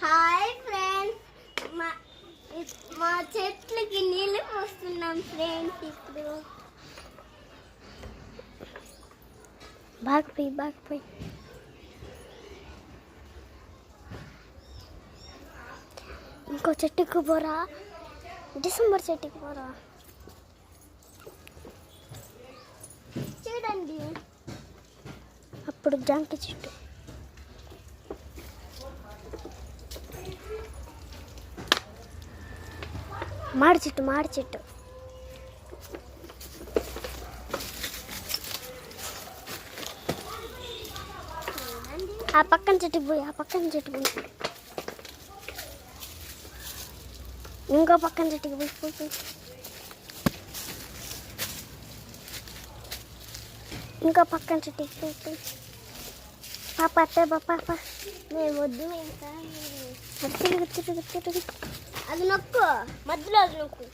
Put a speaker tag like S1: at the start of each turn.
S1: Hi friends, మా చెట్లకి నీళ్ళు పోస్తున్నాం ఫ్రెండ్స్. ఇప్పుడు బాగా ఇంకో చెట్టుకు పోరా, డిసెంబర్ చెట్టుకు పోరా. చూడండి, అప్పుడు జాంకి చెట్టు. మాడి చెట్టు ఆ పక్కన చెట్టుకు పోయి ఇంకో పక్కన చెట్టుకు పోయి ఇంకో పక్కన చెట్టుకు పోయి పాప మేము వద్దు. ఇంకా తిరుగు అది నొక్కు, మధ్యలో అది నొక్కు.